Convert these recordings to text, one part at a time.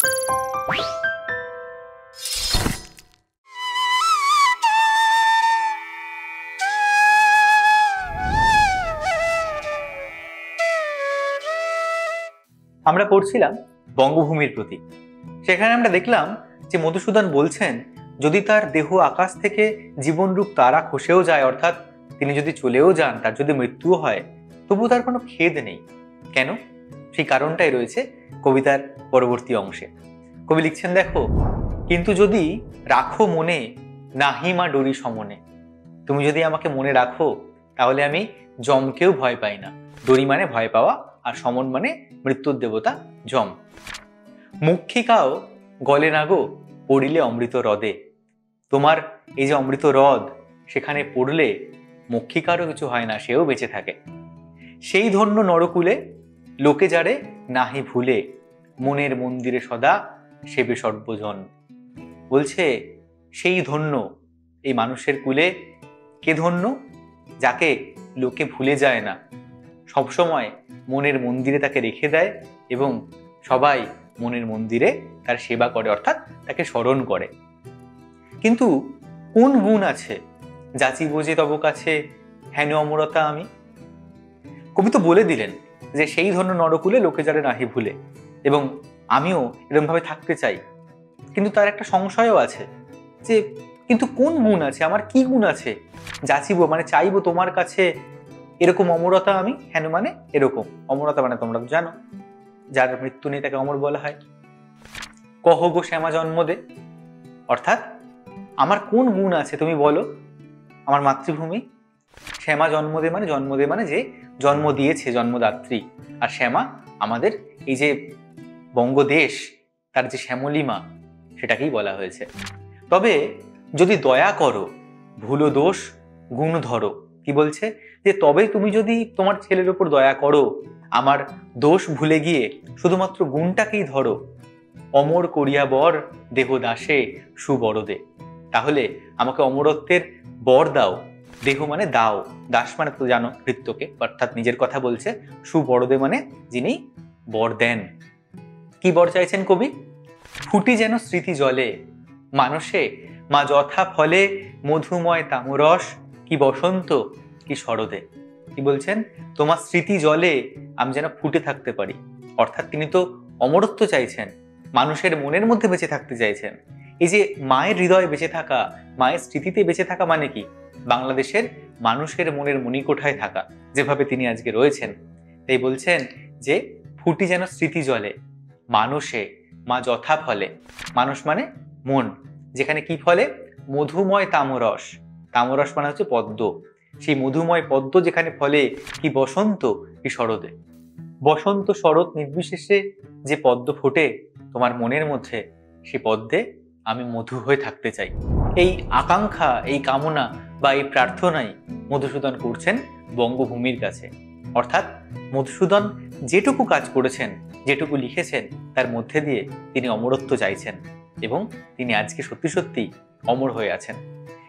আমরা পড়ছিলাম বঙ্গভূমির প্রতি। সেখানে আমরা দেখলাম যে মধুসূদন বলছেন, যদি তার দেহ আকাশ থেকে জীবনরূপ তারা খসেও যায়, অর্থাৎ তিনি যদি চলেও যান, তার যদি মৃত্যুও হয়, তবু তার কোনো খেদ নেই। কেন? সেই কারণটাই রয়েছে কবিতার পরবর্তী অংশে। কবি লিখছেন, দেখো, কিন্তু যদি রাখো মনে নাহি মা ডরি সমনে। তুমি যদি আমাকে মনে রাখো, তাহলে আমি যমকেও ভয় পাই না। ডরি মানে ভয় পাওয়া, আর সমন মানে মৃত্যুর দেবতা যম। মুক্ষিকাও গলে না গো পড়িলে অমৃত হ্রদে। তোমার এই যে অমৃত হ্রদ, সেখানে পড়লে মক্ষিকারও কিছু হয় না, সেও বেঁচে থাকে। সেই ধন্য নরকুলে লোকে যারে নাহি ভুলে, মনের মন্দিরে সদা সেবে সর্বজন। বলছে, সেই ধন্য, এই মানুষের কুলে কে ধন্য? যাকে লোকে ভুলে যায় না, সবসময় মনের মন্দিরে তাকে রেখে দেয় এবং সবাই মনের মন্দিরে তার সেবা করে, অর্থাৎ তাকে স্মরণ করে। কিন্তু কোন গুণ আছে যাচিব যে তব কাছে হেন অমরতা আমি? কবি তো বলে দিলেন যে সেই ধন্য নরকুলে লোকে যারে নাহি ভুলে, এবং আমিও এরকম ভাবে থাকতে চাই। কিন্তু তার একটা সংশয়ও আছে যে কিন্তু কোন গুণ আছে, আমার কি গুণ আছে যাচিব মানে চাইবো তোমার কাছে এরকম অমরতা আমি? হেন মানে এরকম, অমরতা মানে তোমরা তো জানো, যার মৃত্যু নেই তাকে অমর বলা হয়। কহ গো শ্যামা জন্ম দে, অর্থাৎ আমার কোন গুণ আছে তুমি বলো, আমার মাতৃভূমি। শ্যামা জন্ম দে মানে যে জন্ম দিয়েছে, জন্মদাত্রী। আর শ্যামা আমাদের এই যে বঙ্গদেশ, তার যে শ্যামলিমা, সেটাকেই বলা হয়েছে। তবে যদি দয়া করো ভুলো দোষ গুণ ধরো। কি বলছে? যে তবে তুমি যদি তোমার ছেলের উপর দয়া করো, আমার দোষ ভুলে গিয়ে শুধুমাত্র গুণটাকেই ধরো, অমর করিয়া বর দেহ দাসে সুবরদে, তাহলে আমাকে অমরত্বের বর দাও। দেহ মানে দাও, দাস মানে তো জানো ভৃত্যকে, অর্থাৎ নিজের কথা বলছে। সুবরদে মানে যিনি বর দেন। কি বর চাইছেন কবি? ফুটি যেন স্মৃতি জলে মানসে মা যথা ফলে মধুময় তামরস, কি বসন্ত কি শরদে। কি বলছেন? তোমার স্মৃতি জলে আমি যেন ফুটে থাকতে পারি। অর্থাৎ তিনি তো অমরত্ব চাইছেন, মানুষের মনের মধ্যে বেঁচে থাকতে চাইছেন। এই যে মায়ের হৃদয়ে বেঁচে থাকা, মায়ের স্মৃতিতে বেঁচে থাকা মানে কি? বাংলাদেশের মানুষের মনের মণিকোঠায় থাকা, যেভাবে তিনি আজকে রয়েছেন। তাই বলছেন যে ফুটি যেন স্মৃতি জলে মানুষে মা যথা ফলে। মানুষ মানে মন, যেখানে কি ফলে? মধুময় তামরস। তামরস মানে হচ্ছে পদ্ম। সেই মধুময় পদ্ম যেখানে ফলে, কি বসন্ত কি শরদে। বসন্ত শরৎ নির্বিশেষে যে পদ্ম ফোটে তোমার মনের মধ্যে, সেই পদ্মে আমি মধু হয়ে থাকতে চাই। এই আকাঙ্ক্ষা, এই কামনা বা এই প্রার্থনাই মধুসূদন করছেন বঙ্গভূমির কাছে। অর্থাৎ মধুসূদন যেটুকু কাজ করেছেন, যেটুকু লিখেছেন, তার মধ্যে দিয়ে তিনি অমরত্ব চাইছেন, এবং তিনি আজকে সত্যি সত্যি অমর হয়ে আছেন।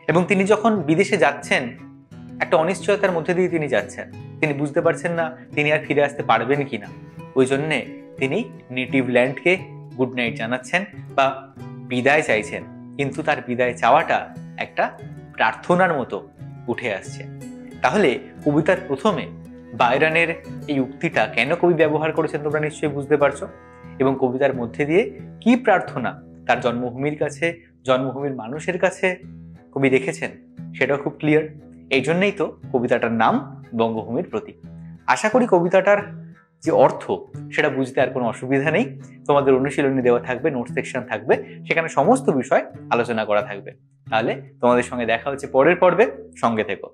এবং তিনি যখন বিদেশে যাচ্ছেন, একটা অনিশ্চয়তার মধ্যে দিয়ে তিনি যাচ্ছেন। তিনি বুঝতে পারছেন না তিনি আর ফিরে আসতে পারবেন কিনা। ওই জন্যে তিনি নেটিভ ল্যান্ডকে গুড নাইট জানাচ্ছেন বা বিদায় চাইছেন। কিন্তু তার বিদায় চাওয়াটা একটা প্রার্থনার মতো উঠে আসছে। তাহলে কবিতার প্রথমে বায়রনের এই উক্তিটা কেন কবি ব্যবহার করেছেন তোমরা নিশ্চয়ই বুঝতে পারছো। এবং কবিতার মধ্যে দিয়ে কি প্রার্থনা তার জন্মভূমির কাছে, জন্মভূমির মানুষের কাছে কবি রেখেছেন, সেটাও খুব ক্লিয়ার। এই জন্যই তো কবিতাটার নাম বঙ্গভূমির প্রতি। আশা করি কবিতাটার যে অর্থ, সেটা বুঝতে আর কোনো অসুবিধা নেই। তোমাদের অনুশীলনী দেওয়া থাকবে, নোট সেকশন থাকবে, সেখানে সমস্ত বিষয় আলোচনা করা থাকবে। তাহলে তোমাদের সঙ্গে দেখা হচ্ছে পরের পর্বে, সঙ্গে থেকো।